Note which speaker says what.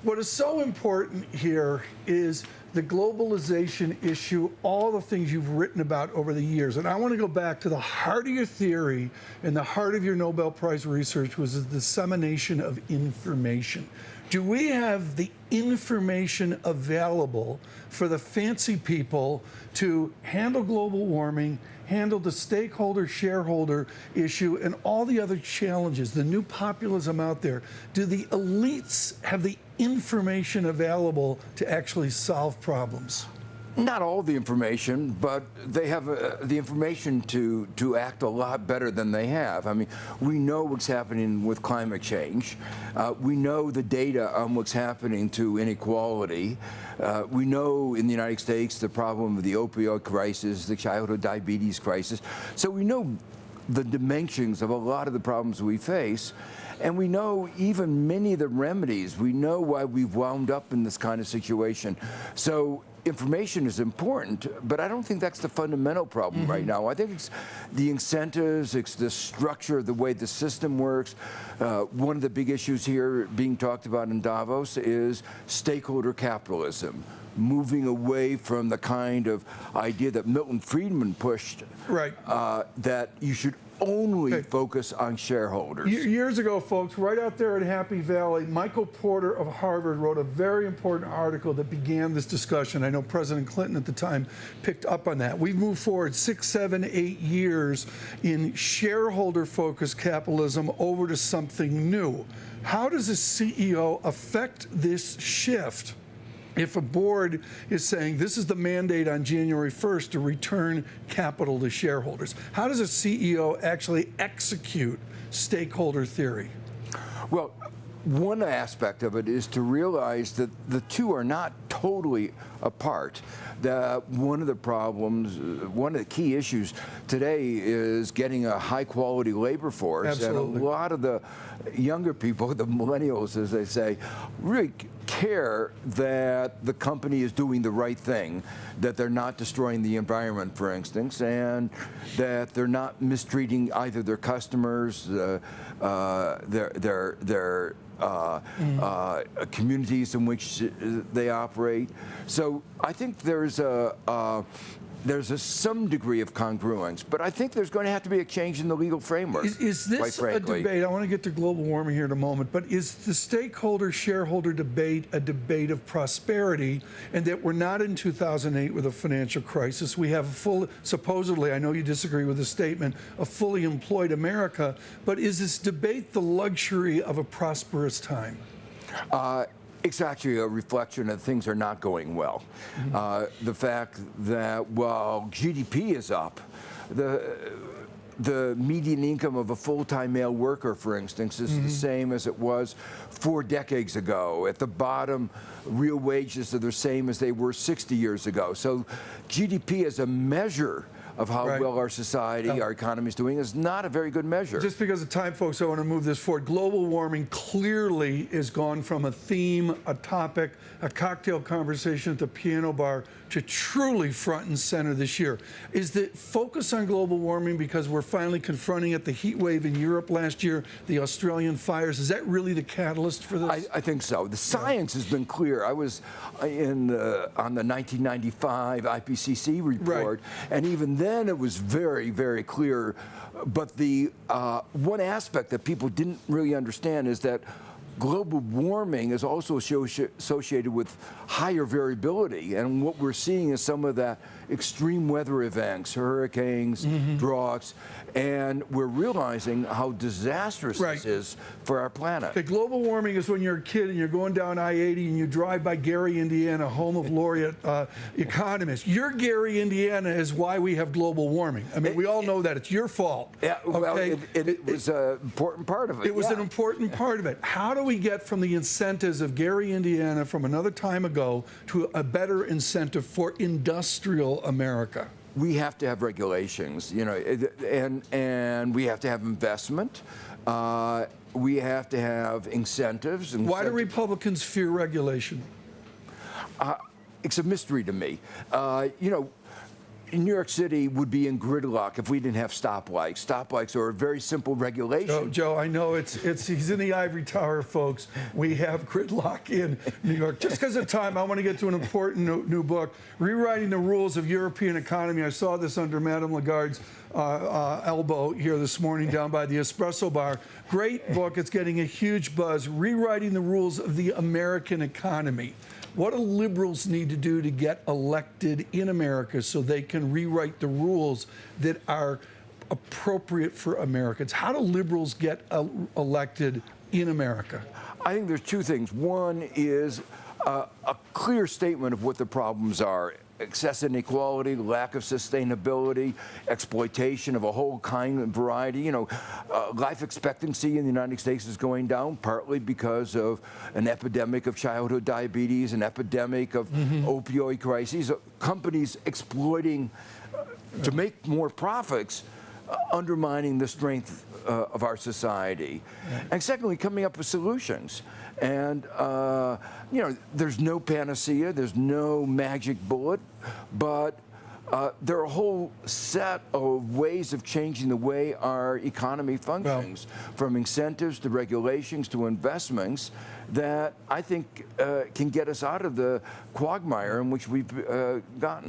Speaker 1: What is so important here is the globalization issue, all the things you've written about over the years. And I want to go back to the heart of your theory and the heart of your Nobel Prize research was the dissemination of information. Do we have the information available for the fancy people to handle global warming, handle the stakeholder-shareholder issue, and all the other challenges, the new populism out there? Do the elites have the information available to actually solve problems?
Speaker 2: Not all the information, but they have the information to act a lot better than they have. I mean, we know what's happening with climate change. We know the data on what's happening to inequality. We know in the United States the problem of the opioid crisis, the childhood diabetes crisis. So we know the dimensions of a lot of the problems we face. And we know even many of the remedies. We know why we've wound up in this kind of situation. So information is important, but I don't think that's the fundamental problem right now. I think it's the incentives, it's the structure, the way the system works. One of the big issues here being talked about in Davos is stakeholder capitalism, moving away from the kind of idea that Milton Friedman pushed, that you should only focus on shareholders.
Speaker 1: Years ago, folks, right out there in Happy Valley, Michael Porter of Harvard wrote a very important article that began this discussion. I know President Clinton at the time picked up on that. We've moved forward 6, 7, 8 years in shareholder-focused capitalism over to something new. How does a CEO affect this shift if a board is saying this is the mandate on January 1st to return capital to shareholders? How does a CEO actually execute stakeholder theory?
Speaker 2: Well, one aspect of it is to realize that the two are not totally apart. That one of the problems, one of the key issues today is getting a high-quality labor force.
Speaker 1: Absolutely.
Speaker 2: And a lot of the younger people, the millennials, as they say, really care that the company is doing the right thing, that they're not destroying the environment, for instance, and that they're not mistreating either their customers, their communities in which they operate. So I think there's some degree of congruence, but I think there's going to have to be a change in the legal framework.
Speaker 1: Is this a debate? I want to get to global warming here in a moment, but is the stakeholder-shareholder debate a debate of prosperity, and that we're not in 2008 with a financial crisis? We have a full, supposedly, I know you disagree with the statement, a fully employed America, but is this debate the luxury of a prosperous time?
Speaker 2: It's actually a reflection that things are not going well. The fact that while GDP is up, the median income of a full-time male worker, for instance, is the same as it was 4 decades ago. At the bottom, real wages are the same as they were 60 years ago. So GDP as a measure of how well our society, our economy is doing is not a very good measure.
Speaker 1: Just because of time, folks, I want to move this forward. Global warming clearly is gone from a theme, a topic, a cocktail conversation at the piano bar to truly front and center this year. Is the focus on global warming because we're finally confronting it, the heat wave in Europe last year, the Australian fires? Is that really the catalyst for this?
Speaker 2: I think so. The science has been clear. I was on the 1995 IPCC report, and even then it was very, very clear. But the one aspect that people didn't really understand is that global warming is also associated with higher variability, and what we're seeing is some of that extreme weather events, hurricanes, droughts, and we're realizing how disastrous this is for our planet.
Speaker 1: Okay, global warming is when you're a kid and you're going down I-80 and you drive by Gary, Indiana, home of laureate economists. Your Gary, Indiana is why we have global warming. I mean, we all know that. It's your fault.
Speaker 2: Yeah, well, it was an important part of it.
Speaker 1: It was an important part of it. How do we get from the incentives of Gary, Indiana from another time ago to a better incentive for industrial America?
Speaker 2: We have to have regulations, you know, and we have to have investment. We have to have incentives.
Speaker 1: Why do Republicans fear regulation?
Speaker 2: It's a mystery to me. You know, New York City would be in gridlock if we didn't have stoplights. Stoplights are a very simple regulation.
Speaker 1: Joe, I know he's in the ivory tower, folks. We have gridlock in New York. Just because of time, I want to get to an important new book, Rewriting the Rules of European Economy. I saw this under Madame Lagarde's elbow here this morning down by the espresso bar. Great book. It's getting a huge buzz. Rewriting the Rules of the American Economy. What do liberals need to do to get elected in America so they can rewrite the rules that are appropriate for Americans? How do liberals get elected in America?
Speaker 2: I think there's two things. One is a clear statement of what the problems are. Excess inequality, lack of sustainability, exploitation of a whole kind and variety. You know, life expectancy in the United States is going down partly because of an epidemic of childhood diabetes, an epidemic of opioid crises, companies exploiting to make more profits, undermining the strength of our society. And secondly, coming up with solutions. And, you know, there's no panacea, there's no magic bullet, but there are a whole set of ways of changing the way our economy functions, from incentives to regulations to investments, that I think can get us out of the quagmire in which we've gotten.